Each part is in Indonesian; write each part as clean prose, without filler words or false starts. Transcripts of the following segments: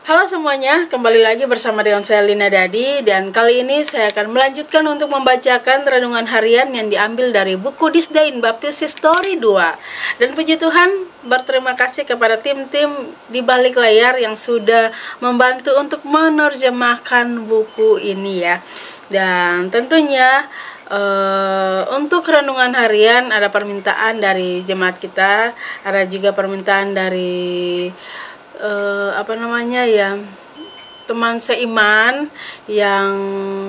Halo semuanya, kembali lagi bersama dengan saya Lina Dadi. Dan kali ini saya akan melanjutkan untuk membacakan renungan harian yang diambil dari buku This Day in Baptist History 2. Dan puji Tuhan, berterima kasih kepada tim-tim di balik layar yang sudah membantu untuk menerjemahkan buku ini ya. Dan tentunya untuk renungan harian ada permintaan dari jemaat kita, ada juga permintaan dari teman seiman yang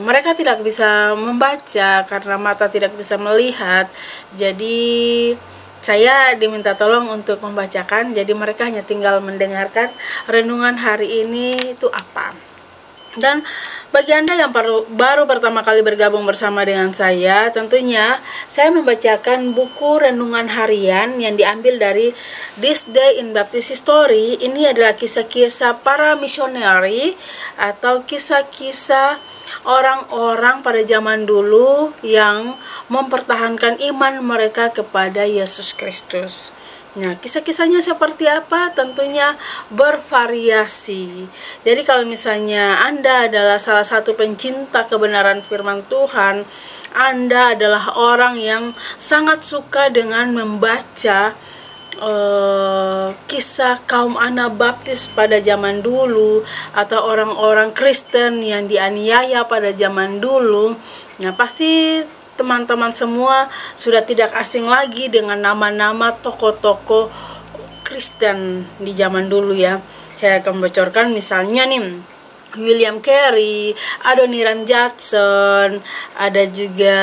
mereka tidak bisa membaca karena mata tidak bisa melihat. Jadi saya diminta tolong untuk membacakan, jadi mereka hanya tinggal mendengarkan renungan hari ini itu apa. Dan bagi Anda yang baru pertama kali bergabung bersama dengan saya, tentunya saya membacakan buku renungan harian yang diambil dari This Day in Baptist History. Ini adalah kisah-kisah para misioneri atau kisah-kisah orang-orang pada zaman dulu yang mempertahankan iman mereka kepada Yesus Kristus. Nah, kisah-kisahnya seperti apa? Tentunya bervariasi. Jadi kalau misalnya Anda adalah salah satu pencinta kebenaran firman Tuhan, Anda adalah orang yang sangat suka dengan membaca kisah kaum Anabaptis pada zaman dulu atau orang-orang Kristen yang dianiaya pada zaman dulu. Nah, pasti teman-teman semua sudah tidak asing lagi dengan nama-nama tokoh-tokoh Kristen di zaman dulu ya. Saya akan bocorkan misalnya nih, William Carey, Adoniram Judson, ada juga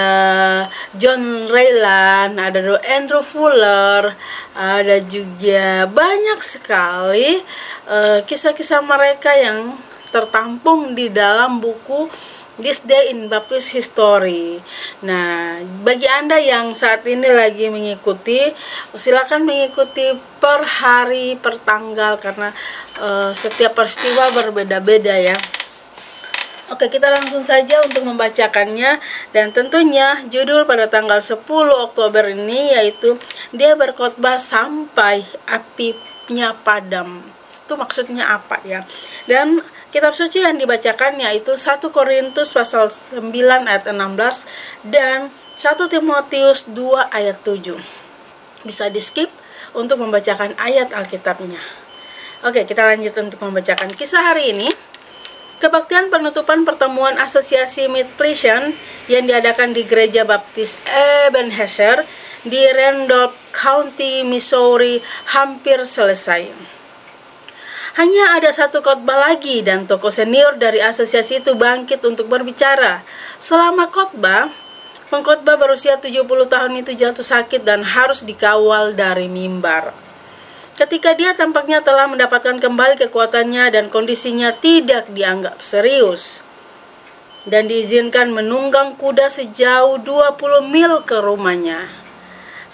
John Ryland, ada Andrew Fuller, ada juga banyak sekali kisah-kisah mereka yang tertampung di dalam buku This Day in Baptist History. Nah, bagi Anda yang saat ini lagi mengikuti, silakan mengikuti per hari, per tanggal, karena setiap peristiwa berbeda-beda ya. Oke, kita langsung saja untuk membacakannya. Dan tentunya judul pada tanggal 10 Oktober ini yaitu Dia Berkhotbah Sampai Apinya Padam. Itu maksudnya apa ya? Dan kitab suci yang dibacakan yaitu 1 Korintus pasal 9 ayat 16 dan 1 Timotius 2 ayat 7. Bisa di skip untuk membacakan ayat Alkitabnya. Oke, kita lanjut untuk membacakan kisah hari ini. Kebaktian penutupan pertemuan asosiasi Mid-Pleasant yang diadakan di Gereja Baptis Ebenezer di Randolph County, Missouri hampir selesai. Hanya ada satu khotbah lagi dan tokoh senior dari asosiasi itu bangkit untuk berbicara. Selama khotbah, pengkhotbah berusia 70 tahun itu jatuh sakit dan harus dikawal dari mimbar. Ketika dia tampaknya telah mendapatkan kembali kekuatannya dan kondisinya tidak dianggap serius, dan diizinkan menunggang kuda sejauh 20 mil ke rumahnya.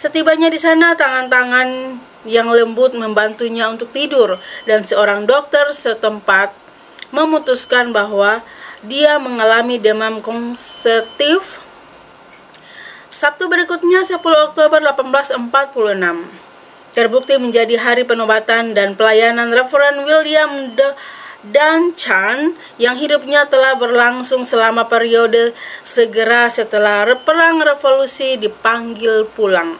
Setibanya di sana, tangan-tangan yang lembut membantunya untuk tidur, dan seorang dokter setempat memutuskan bahwa dia mengalami demam konsekutif. Sabtu berikutnya 10 Oktober 1846 terbukti menjadi hari penobatan dan pelayanan Reverend William Duncan yang hidupnya telah berlangsung selama periode segera setelah Perang Revolusi dipanggil pulang.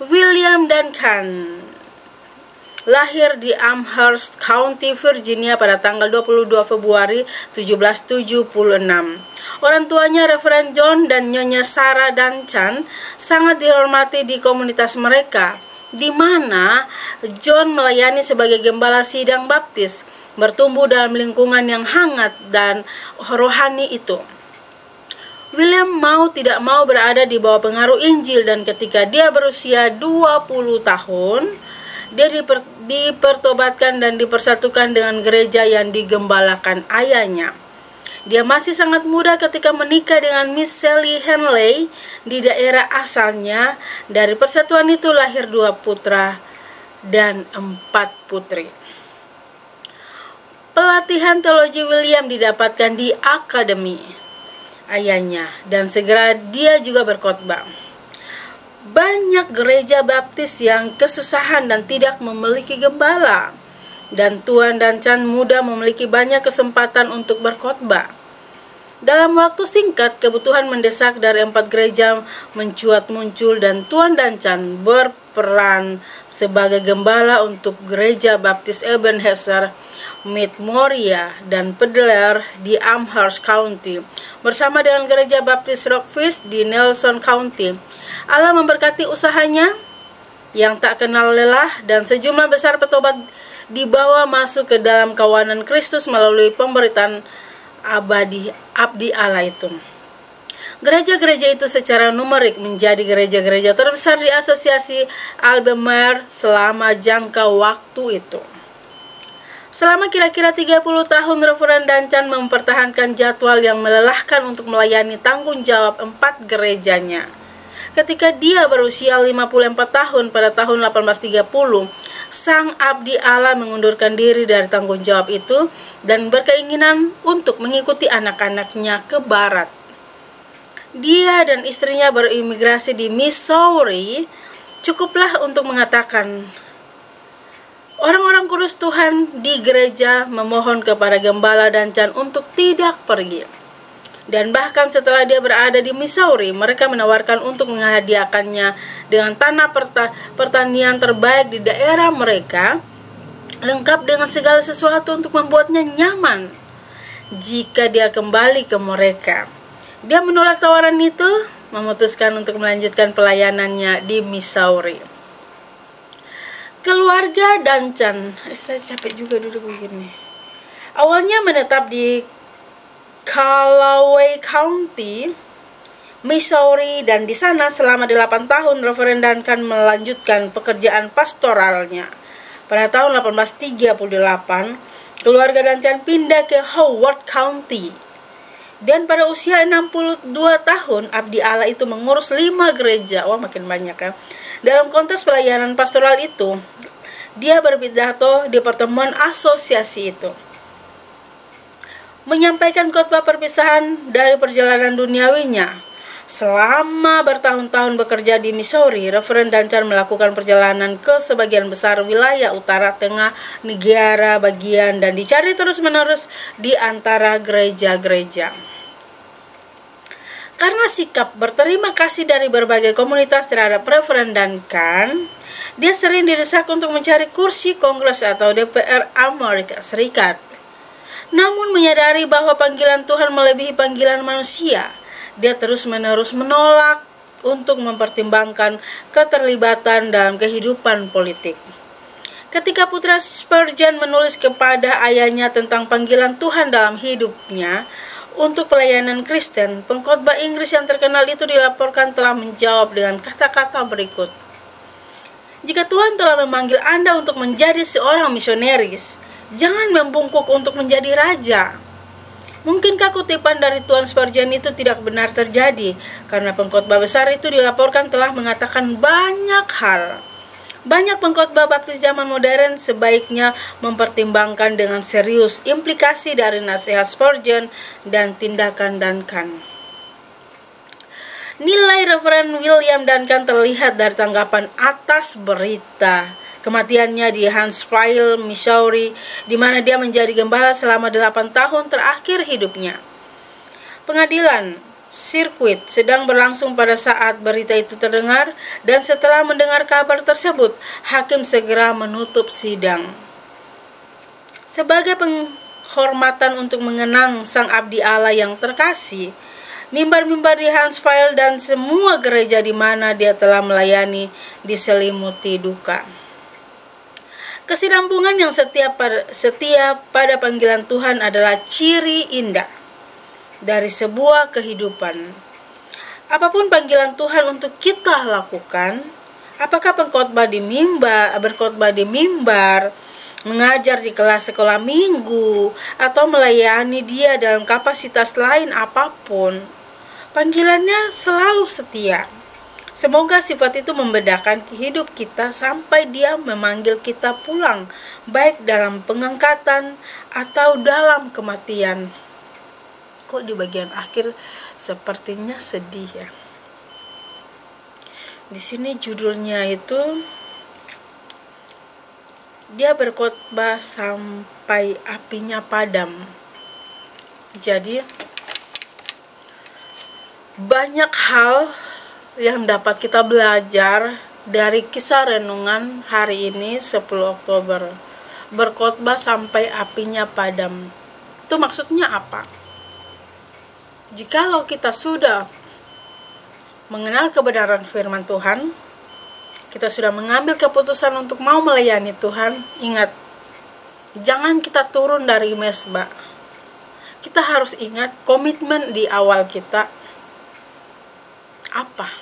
William Duncan lahir di Amherst County, Virginia pada tanggal 22 Februari 1776. Orang tuanya Reverend John dan Nyonya Sarah Duncan sangat dihormati di komunitas mereka, di mana John melayani sebagai gembala sidang baptis, bertumbuh dalam lingkungan yang hangat dan rohani itu. William mau tidak mau berada di bawah pengaruh Injil, dan ketika dia berusia 20 tahun, dia dipertobatkan dan dipersatukan dengan gereja yang digembalakan ayahnya. Dia masih sangat muda ketika menikah dengan Miss Sally Henley di daerah asalnya. Dari persatuan itu lahir 2 putra dan 4 putri. Pelatihan teologi William didapatkan di akademi ayahnya, dan segera dia juga berkhotbah. banyak gereja baptis yang kesusahan dan tidak memiliki gembala. Dan Tuan dan Chan muda memiliki banyak kesempatan untuk berkhotbah. Dalam waktu singkat, kebutuhan mendesak dari 4 gereja mencuat muncul dan Tuan dan Chan berperan sebagai gembala untuk gereja baptis Ebenezer, Mid Moriah, dan Pedler di Amherst County, bersama dengan gereja baptis Rockfish di Nelson County. Allah memberkati usahanya yang tak kenal lelah, dan sejumlah besar petobat dibawa masuk ke dalam kawanan Kristus melalui pemberitaan abdi Allah itu. Gereja-gereja itu secara numerik menjadi gereja-gereja terbesar di asosiasi Albemarle selama jangka waktu itu. Selama kira-kira 30 tahun, Reverend Duncan mempertahankan jadwal yang melelahkan untuk melayani tanggung jawab 4 gerejanya. Ketika dia berusia 54 tahun pada tahun 1830, sang abdi Allah mengundurkan diri dari tanggung jawab itu dan berkeinginan untuk mengikuti anak-anaknya ke barat. Dia dan istrinya berimigrasi di Missouri. Cukuplah untuk mengatakan, orang-orang kudus Tuhan di gereja memohon kepada Gembala Duncan untuk tidak pergi. Dan bahkan setelah dia berada di Missouri, mereka menawarkan untuk menghadiahkannya dengan tanah pertanian terbaik di daerah mereka, lengkap dengan segala sesuatu untuk membuatnya nyaman jika dia kembali ke mereka. Dia menolak tawaran itu, memutuskan untuk melanjutkan pelayanannya di Missouri. Keluarga Duncan, saya capek juga duduk begini. Awalnya menetap di Callaway County, Missouri, dan di sana selama 8 tahun Reverend Duncan melanjutkan pekerjaan pastoralnya. Pada tahun 1838, keluarga Duncan pindah ke Howard County. Dan pada usia 62 tahun, abdi Allah itu mengurus 5 gereja. Wah, makin banyak ya. Dalam konteks pelayanan pastoral itu, dia berpidato di pertemuan asosiasi itu, menyampaikan khotbah perpisahan dari perjalanan duniawinya. Selama bertahun-tahun bekerja di Missouri, Reverend Duncan melakukan perjalanan ke sebagian besar wilayah utara tengah negara bagian dan dicari terus-menerus di antara gereja-gereja. Karena sikap berterima kasih dari berbagai komunitas terhadap Reverend Duncan, dia sering didesak untuk mencari kursi Kongres atau DPR Amerika Serikat. Namun menyadari bahwa panggilan Tuhan melebihi panggilan manusia, dia terus-menerus menolak untuk mempertimbangkan keterlibatan dalam kehidupan politik. Ketika putra Spurgeon menulis kepada ayahnya tentang panggilan Tuhan dalam hidupnya untuk pelayanan Kristen, pengkhotbah Inggris yang terkenal itu dilaporkan telah menjawab dengan kata-kata berikut. Jika Tuhan telah memanggil Anda untuk menjadi seorang misionaris, jangan membungkuk untuk menjadi raja. Mungkinkah kutipan dari Tuan Spurgeon itu tidak benar terjadi, karena pengkhotbah besar itu dilaporkan telah mengatakan banyak hal. Banyak pengkhotbah baptis zaman modern sebaiknya mempertimbangkan dengan serius implikasi dari nasihat Spurgeon dan tindakan Duncan. Nilai Reverend William Duncan terlihat dari tanggapan atas berita kematiannya di Huntsville, Missouri, di mana dia menjadi gembala selama 8 tahun terakhir hidupnya. Pengadilan sirkuit sedang berlangsung pada saat berita itu terdengar, dan setelah mendengar kabar tersebut, hakim segera menutup sidang. Sebagai penghormatan untuk mengenang sang abdi Allah yang terkasih, mimbar-mimbar di Huntsville dan semua gereja di mana dia telah melayani diselimuti duka. Kesinambungan yang setia pada panggilan Tuhan adalah ciri indah dari sebuah kehidupan. Apapun panggilan Tuhan untuk kita lakukan, apakah berkhotbah di mimbar, mengajar di kelas sekolah minggu, atau melayani dia dalam kapasitas lain apapun, panggilannya selalu setia. Semoga sifat itu membedakan hidup kita sampai dia memanggil kita pulang, baik dalam pengangkatan atau dalam kematian. Kok di bagian akhir sepertinya sedih ya. Di sini judulnya itu dia berkhotbah sampai apinya padam. Jadi banyak hal yang dapat kita belajar dari kisah renungan hari ini 10 Oktober. Berkhotbah sampai apinya padam. Itu maksudnya apa? Jikalau kita sudah mengenal kebenaran firman Tuhan, kita sudah mengambil keputusan untuk mau melayani Tuhan, ingat, jangan kita turun dari mesbah. Kita harus ingat komitmen di awal kita apa.